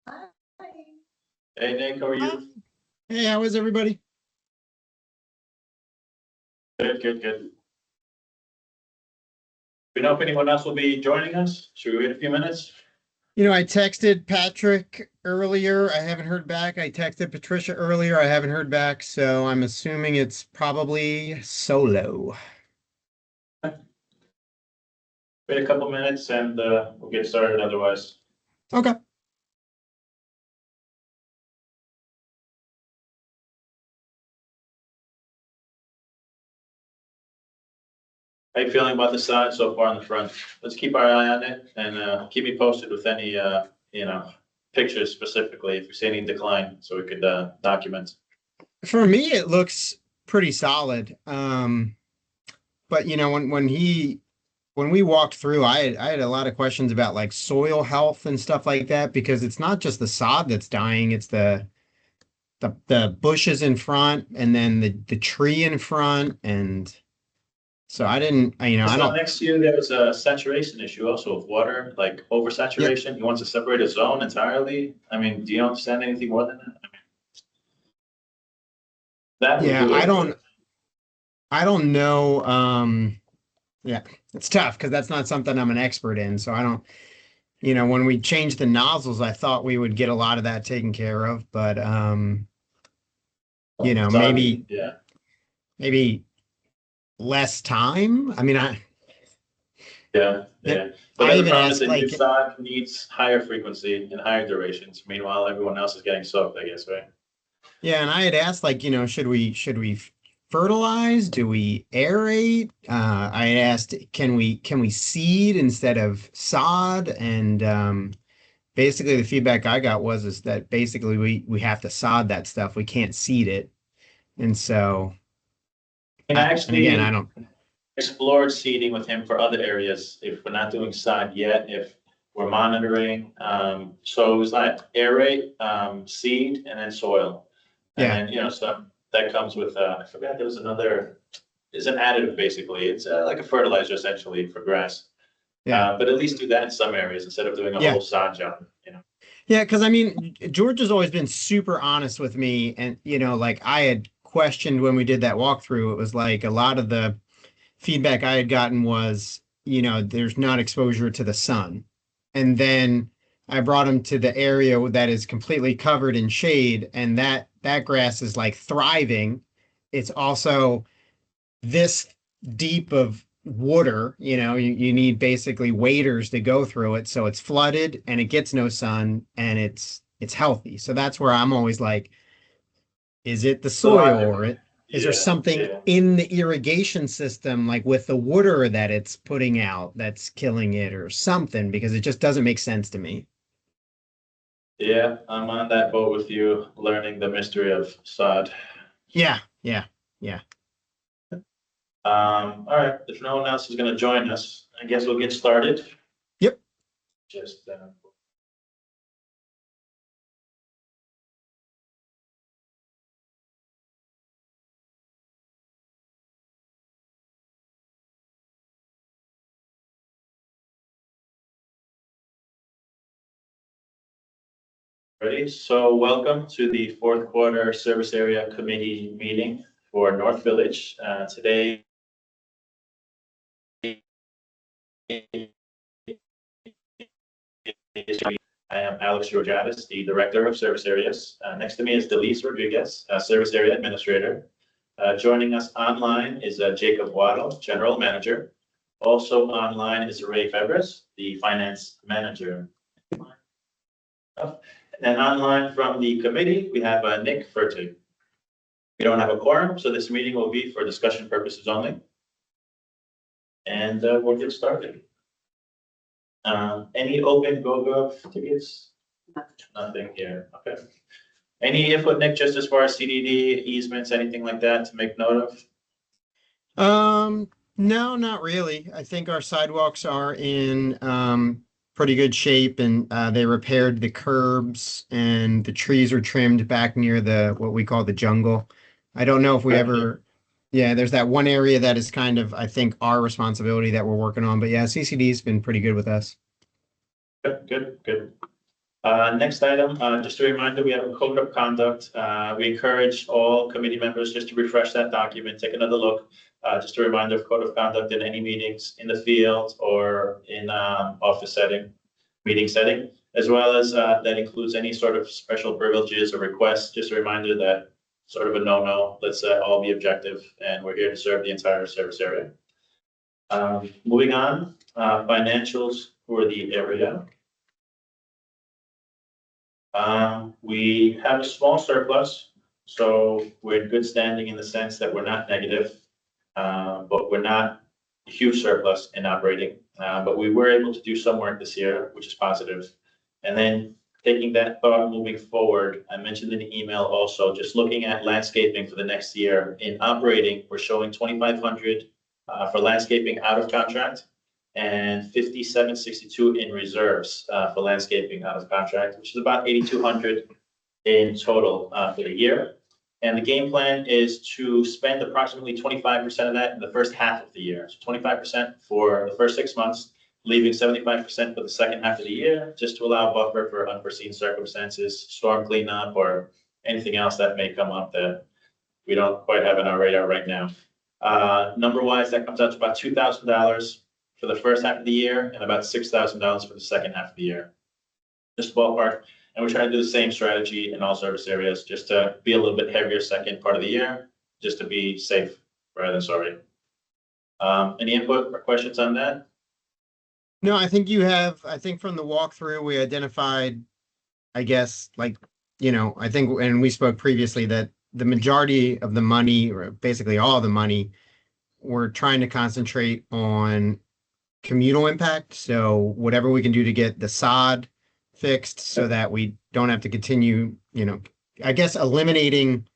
Hey Nick, how are you? Hey, how is everybody? Good, good, good. Do we know if anyone else will be joining us? Should we wait a few minutes? I texted Patrick earlier. I haven't heard back. I texted Patricia earlier. I haven't heard back. So I'm assuming it's probably solo. Wait a couple minutes and we'll get started otherwise. Okay. How you feeling about the side so far on the front? Let's keep our eye on it and keep me posted with any pictures specifically if you see any decline so we could document. For me, it looks pretty solid. But when we walked through, I had a lot of questions about like soil health and stuff like that because it's not just the sod that's dying, it's the bushes in front and then the tree in front. And so I didn't, I So don't. next to you, there was a saturation issue also of water, like Yep. oversaturation. He wants to separate a zone entirely. I mean, do you understand anything more than that? I mean, that would Yeah, do it, but I don't know. Yeah, it's tough because that's not something I'm an expert in. So I don't, when we changed the nozzles, I thought we would get a lot of that taken care of, but soggy, maybe yeah. maybe less time. I mean, Yeah, that yeah. But I then the even problem is asked the new like, sod needs higher frequency and higher durations. Meanwhile, everyone else is getting soaked, I guess, right? yeah, and I had asked like, should we fertilize? Do we aerate? I had asked, can we seed instead of sod? And basically the feedback I got was is that basically we have to sod that stuff. We can't seed it. And so And I and again, I actually don't. explored seeding with him for other areas. If we're not doing sod yet, if we're monitoring, so it was like aerate, seed, and then soil. And Yeah, then, stuff that comes with, I forgot there was another, it's an additive basically. It's like a fertilizer essentially for grass. yeah, But at least do that in some areas instead of doing a yeah, whole sod job. yeah. Because I mean, George has always been super honest with me, and like I had questioned when we did that walkthrough. It was like a lot of the feedback I had gotten was, there's not exposure to the sun, and then I brought him to the area that is completely covered in shade, and that grass is like thriving. It's also this deep of water, you need basically waders to go through it. So it's flooded and it gets no sun and it's healthy. So that's where I'm always like, is it the So soil or is there yeah, something yeah, in the irrigation system, like with the water that it's putting out that's killing it or something? Because it just doesn't make sense to me. yeah. I'm on that boat with you, learning the mystery of sod. Yeah, yeah, yeah. All right. If no one else is going to join us, I guess we'll get started. Yep. Just ready. So welcome to the fourth quarter service area committee meeting for North Village. Today I am Alex Georgatis, the Director of Service Areas. Next to me is Delise Rodriguez, Service Area Administrator. Joining us online is Jacob Waddle, General Manager. Also online is Ray Febres, the Finance Manager. And online from the committee, we have Nick Fertig. We don't have a quorum, so this meeting will be for discussion purposes only. And we'll get started. Any open GoGov tickets? Nothing here. Okay. Any input, Nick, just as far as CDD easements, anything like that to make note of? No, not really. I think our sidewalks are in pretty good shape and they repaired the curbs and the trees are trimmed back near the what we call the jungle. I don't know if we Okay. ever, yeah, there's that one area that is kind of, I think, our responsibility that we're working on. But yeah, CCD's been pretty good with us. Good, good, good. Next item, just a reminder, we have a code of conduct. We encourage all committee members just to refresh that document, take another look. Just a reminder of code of conduct in any meetings in the field or in office setting, meeting setting, as well as that includes any sort of special privileges or requests. Just a reminder that sort of a no-no. Let's all be objective, and we're here to serve the entire service area. Moving on, financials for the area. We have a small surplus, so we're in good standing in the sense that we're not negative, but we're not a huge surplus in operating. But we were able to do some work this year, which is positive. And then taking that thought moving forward, I mentioned in the email also, just looking at landscaping for the next year. In operating, we're showing 2,500 for landscaping out of contract, and 5,762 in reserves for landscaping out of contract, which is about 8,200 in total for the year. And the game plan is to spend approximately 25% of that in the first half of the year. So 25% for the first 6 months, leaving 75% for the second half of the year, just to allow buffer for unforeseen circumstances, storm cleanup, or anything else that may come up that we don't quite have on our radar right now. Number-wise, that comes out to about $2,000 for the first half of the year and about $6,000 for the second half of the year. Just ballpark. And we're trying to do the same strategy in all service areas, just to be a little bit heavier second part of the year, just to be safe rather than sorry. Any input or questions on that? No, I think I think from the walkthrough, we identified, I guess, like, I think, and we spoke previously that the majority of the money, or basically all the money, we're trying to concentrate on communal impact. So whatever we can do to get the sod fixed so that we don't have to continue, I guess, eliminating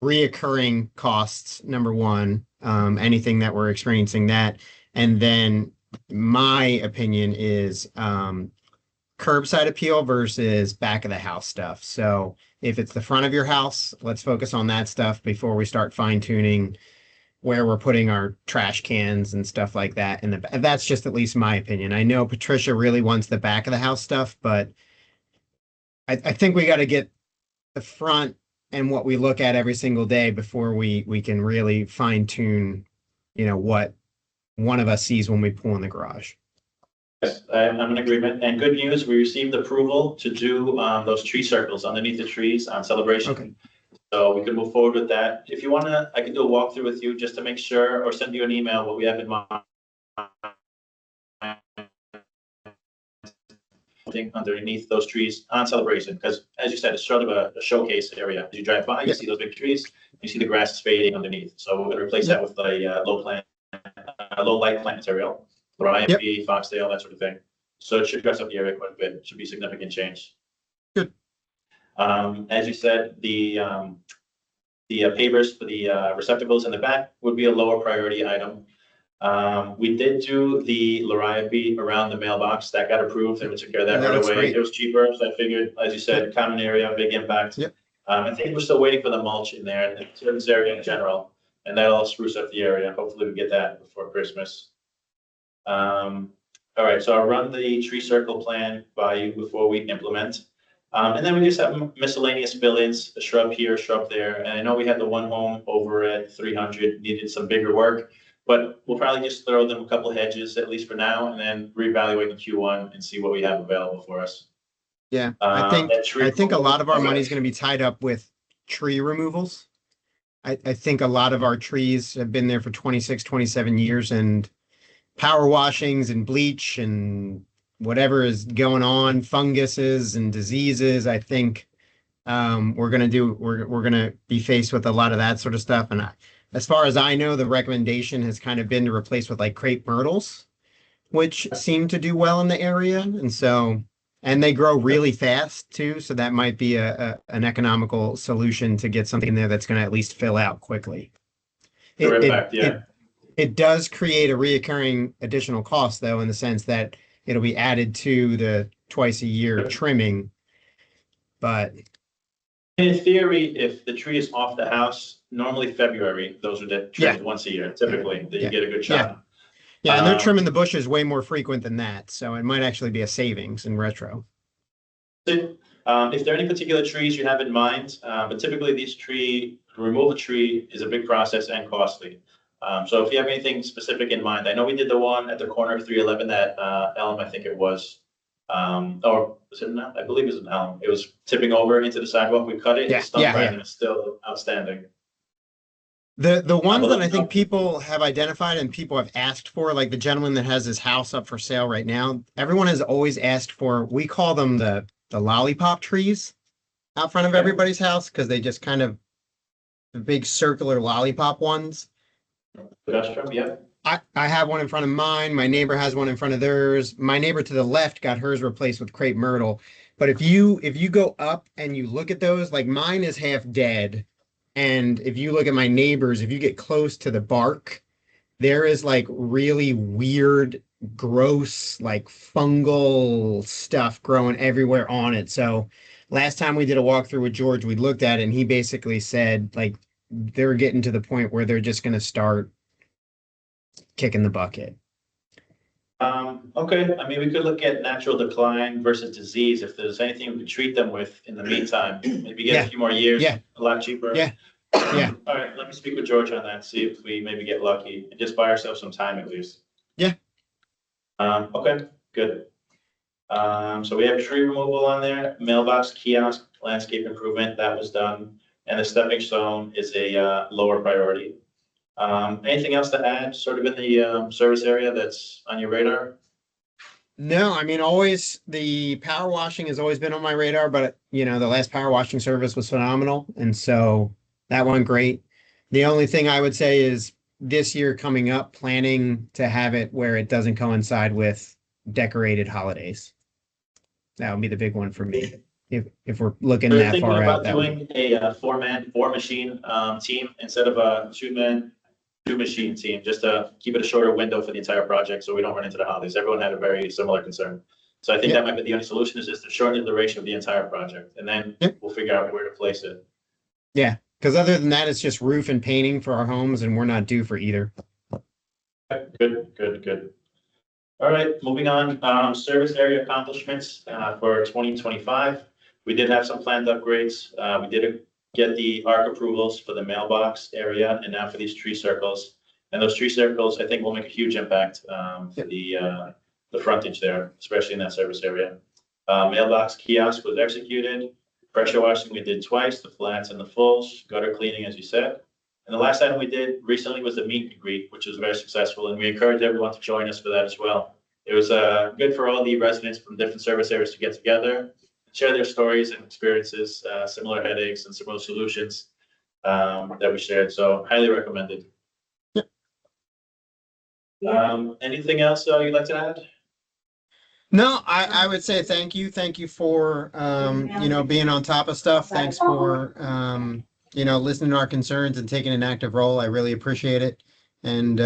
reoccurring costs, number one, anything that we're experiencing that. And then my opinion is curbside appeal versus back of the house stuff. So if it's the front of your house, let's focus on that stuff before we start fine tuning where we're putting our trash cans and stuff like that. And that's just at least my opinion. I know Patricia really wants the back of the house stuff, but I think we got to get the front and what we look at every single day before we can really fine tune, what one of us sees when we pull in the garage. Yes, I'm in agreement. And good news, we received approval to do those tree circles underneath the trees on Celebration. Okay. So we can move forward with that. If you want to, I can do a walkthrough with you just to make sure, or send you an email what we have in mind underneath those trees on Celebration, because as you said, it's sort of a showcase area. As you drive by, you see those big trees, you see the grass is fading underneath. So we're going to replace that with a low light plant material, IMP, Foxdale, that sort of thing. So it should dress up the area quite a bit. It should be significant change. Good. As you said, the pavers for the receptacles in the back would be a lower priority item. We did do the Liriope around the mailbox. That got approved, and we took care of that right away. Great. It was cheaper, so I figured, as you said, common area, big impact. Yep. I think we're still waiting for the mulch in there and the service area in general, and that'll spruce up the area. Hopefully we get that before Christmas. All right, so I'll run the tree circle plan by you before we implement. And then we just have miscellaneous fill-ins, a shrub here, a shrub there. And I know we had the one home over at 300 needed some bigger work, but we'll probably just throw them a couple of hedges, at least for now, and then reevaluate in Q1 and see what we have available for us. Yeah, I think a lot of our money is going to be tied up with tree removals. I think a lot of our trees have been there for 26, 27 years, and power washings and bleach and whatever is going on, funguses and diseases. I think we're gonna be faced with a lot of that sort of stuff. And as far as I know, the recommendation has kind of been to replace with like crepe myrtles, which seem to do well in the area. And they grow really fast too. So that might be an economical solution to get something in there that's going to at least fill out quickly. It does create a reoccurring additional cost though, in the sense that it'll be added to the twice a year trimming. But in theory, if the tree is off the house, normally February, those are the trimmed once a year, typically, that you get a good shot. Yeah, and they're trimming the bushes way more frequent than that. So it might actually be a savings in retro. If there are any particular trees you have in mind, but typically remove a tree is a big process and costly. So if you have anything specific in mind, I know we did the one at the corner of 311, that elm, I think it was. Or was it an elm? I believe it was an elm. It was tipping over into the sidewalk. We cut it, Yeah, the stump yeah, brand yeah. is still outstanding. The ones Well, that let I me know. think people have identified and people have asked for, like the gentleman that has his house up for sale right now, everyone has always asked for, we call them the lollipop trees out front of Okay. everybody's house because they just kind of the big circular lollipop ones. Pedestrian, yeah. I have one in front of mine. My neighbor has one in front of theirs. My neighbor to the left got hers replaced with crepe myrtle. But if you go up and you look at those, like mine is half dead. And if you look at my neighbors, if you get close to the bark, there is like really weird, gross, like fungal stuff growing everywhere on it. So last time we did a walkthrough with George, we looked at it and he basically said like they're getting to the point where they're just going to start kicking the bucket. Okay, I mean, we could look at natural decline versus disease. If there's anything we could treat them with in the meantime, maybe get Yeah. a few more years, Yeah. a lot cheaper. Yeah. Yeah. All right, let me speak with George on that, see if we maybe get lucky and just buy ourselves some time at least. Yeah. Okay, good. So we have tree removal on there, mailbox, kiosk, landscape improvement, that was done. And the stepping stone is a lower priority. Anything else to add, sort of in the service area that's on your radar? No, I mean, always the power washing has always been on my radar, but you know, the last power washing service was phenomenal. And so that went great. The only thing I would say is this year coming up, planning to have it where it doesn't coincide with decorated holidays. That would be the big one for me. If we're looking We're that thinking far out, about that would doing a four-man, four-machine team instead of a two-man, two-machine team, just to keep it a shorter window for the entire project so we don't run into the holidays. Everyone had a very similar concern. So I think Yeah. that might be the only solution, is just to shorten the duration of the entire project, and then Yep. we'll figure out where to place it. yeah. Because other than that, it's just roof and painting for our homes, and we're not due for either. Good, good, good. All right, moving on, service area accomplishments for 2025. We did have some planned upgrades. We did get the ARC approvals for the mailbox area and now for these tree circles. And those tree circles, I think, will make a huge impact for the frontage there, especially in that service area. Mailbox kiosk was executed. Pressure washing we did twice, the flats and the fulls. Gutter cleaning, as you said. And the last item we did recently was the meet and greet, which was very successful, and we encourage everyone to join us for that as well. It was good for all the residents from different service areas to get together, share their stories and experiences, similar headaches and similar solutions that we shared. So highly recommended. Anything else you'd like to add? No, I would say thank you. Thank you for, being on top of stuff. Thanks for, listening to our concerns and taking an active role. I really appreciate it. And,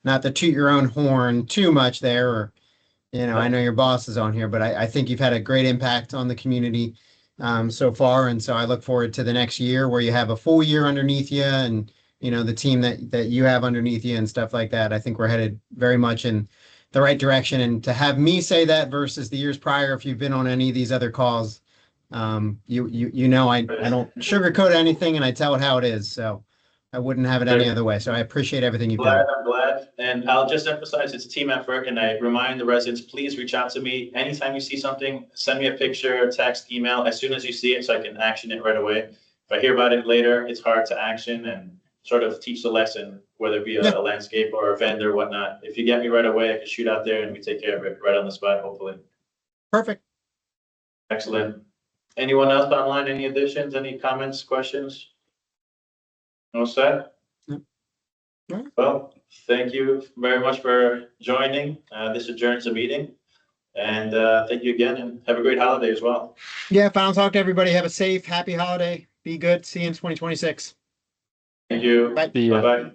not to toot your own horn too much there, or, I know your boss is on here, but I think you've had a great impact on the community so far. And so I look forward to the next year where you have a full year underneath you and, the team that you have underneath you and stuff like that. I think we're headed very much in the right direction. And to have me say that versus the years prior, if you've been on any of these other calls, I don't sugarcoat anything and I tell it how it is. So I wouldn't have it any other way. So I appreciate everything you've done. I'm glad. And I'll just emphasize it's a team effort, and I remind the residents, please reach out to me. Anytime you see something, send me a picture, text, email, as soon as you see it so I can action it right away. If I hear about it later, it's hard to action and sort of teach the lesson, whether it be a landscape or a vendor or whatnot. If you get me right away, I can shoot out there and we take care of it right on the spot, hopefully. Perfect. Excellent. Anyone else online? Any additions, any comments, questions? No set? No. Well, thank you very much for joining. This adjourns the meeting. And thank you again and have a great holiday as well. Yeah, final talk to everybody. Have a safe, happy holiday. Be good. See you in 2026. Thank you. Bye. See ya. Bye-bye.